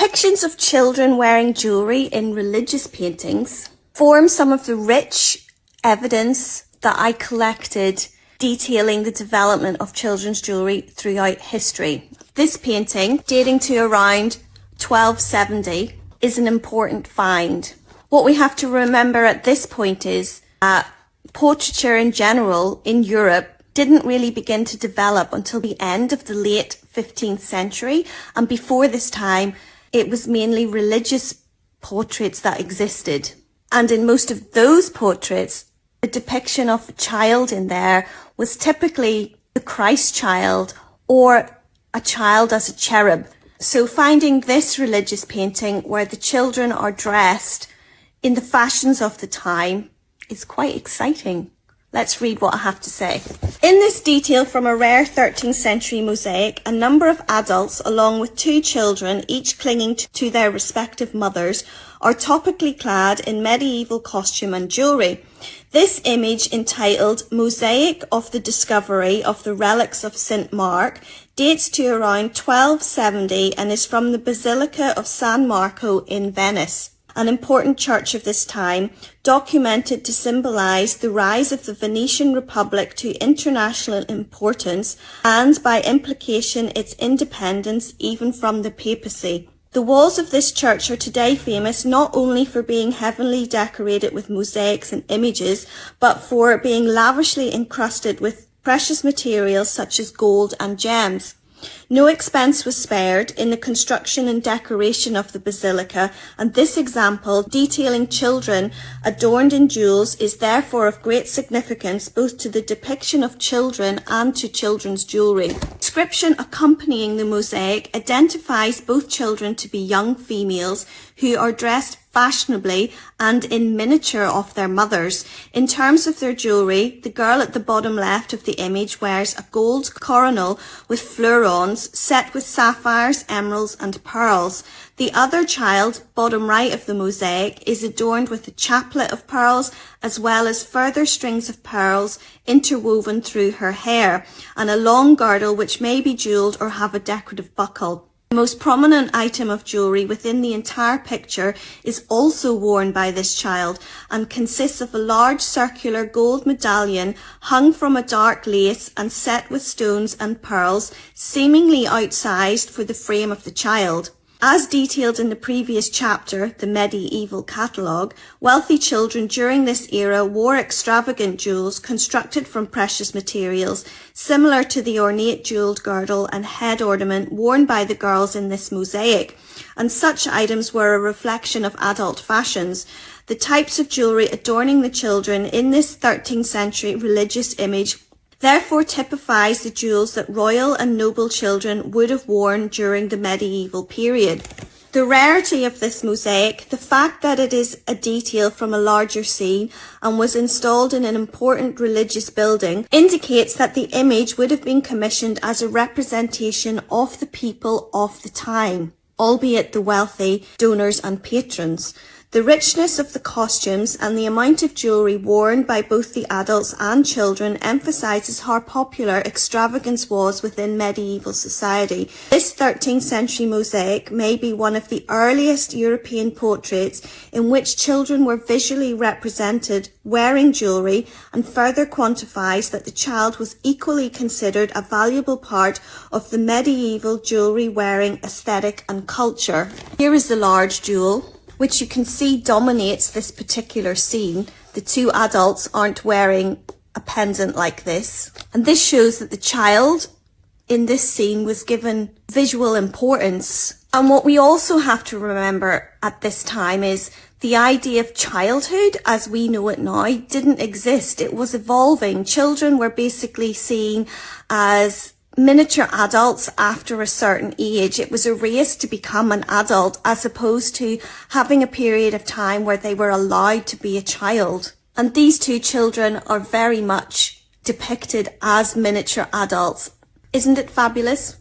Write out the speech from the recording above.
Depictions of children wearing jewellery in religious paintings form some of the rich evidence that I collected detailing the development of children's jewellery throughout history. This painting, dating to around 1270, is an important find. What we have to remember at this point is that portraiture in general in Europe didn't really begin to develop until the end of the late 15th century, and before this time it was mainly religious portraits that existed. And in most of those portraits, the depiction of a child in there was typically the Christ child or a child as a cherub. So finding this religious painting where the children are dressed in the fashions of the time is quite exciting. Let's read what I have to say. In this detail from a rare 13th century mosaic, a number of adults, along with two children, each clinging to their respective mothers, are topically clad in medieval costume and jewellery. This image, entitled Mosaic of the Discovery of the Relics of St Mark, dates to around 1270 and is from the Basilica of San Marco in Venice, an important church of this time, documented to symbolise the rise of the Venetian Republic to international importance and, by implication, its independence even from the papacy. The walls of this church are today famous not only for being heavily decorated with mosaics and images, but for being lavishly encrusted with precious materials such as gold and gems. No expense was spared in the construction and decoration of the basilica, and this example, detailing children adorned in jewels, is therefore of great significance both to the depiction of children and to children's jewellery. The inscription accompanying the mosaic identifies both children to be young females who are dressed fashionably and in miniature of their mothers. In terms of their jewellery, the girl at the bottom left of the image wears a gold coronal with fleurons set with sapphires, emeralds and pearls. The other child, bottom right of the mosaic, is adorned with a chaplet of pearls as well as further strings of pearls interwoven through her hair, and a long girdle which may be jewelled or have a decorative buckle. The most prominent item of jewellery within the entire picture is also worn by this child and consists of a large circular gold medallion hung from a dark lace and set with stones and pearls, seemingly outsized for the frame of the child. As detailed in the previous chapter, the medieval catalogue, wealthy children during this era wore extravagant jewels constructed from precious materials, similar to the ornate jewelled girdle and head ornament worn by the girls in this mosaic, and such items were a reflection of adult fashions. The types of jewellery adorning the children in this 13th century religious image therefore typifies the jewels that royal and noble children would have worn during the medieval period. The rarity of this mosaic, the fact that it is a detail from a larger scene and was installed in an important religious building, indicates that the image would have been commissioned as a representation of the people of the time, albeit the wealthy donors and patrons. The richness of the costumes and the amount of jewellery worn by both the adults and children emphasises how popular extravagance was within medieval society. This 13th century mosaic may be one of the earliest European portraits in which children were visually represented wearing jewellery, and further quantifies that the child was equally considered a valuable part of the medieval jewellery wearing aesthetic and culture. Here is the large jewel, which you can see dominates this particular scene. The two adults aren't wearing a pendant like this. And this shows that the child in this scene was given visual importance. And what we also have to remember at this time is the idea of childhood as we know it now didn't exist. It was evolving. Children were basically seen as miniature adults after a certain age. It was a race to become an adult as opposed to having a period of time where they were allowed to be a child. And these two children are very much depicted as miniature adults. Isn't it fabulous?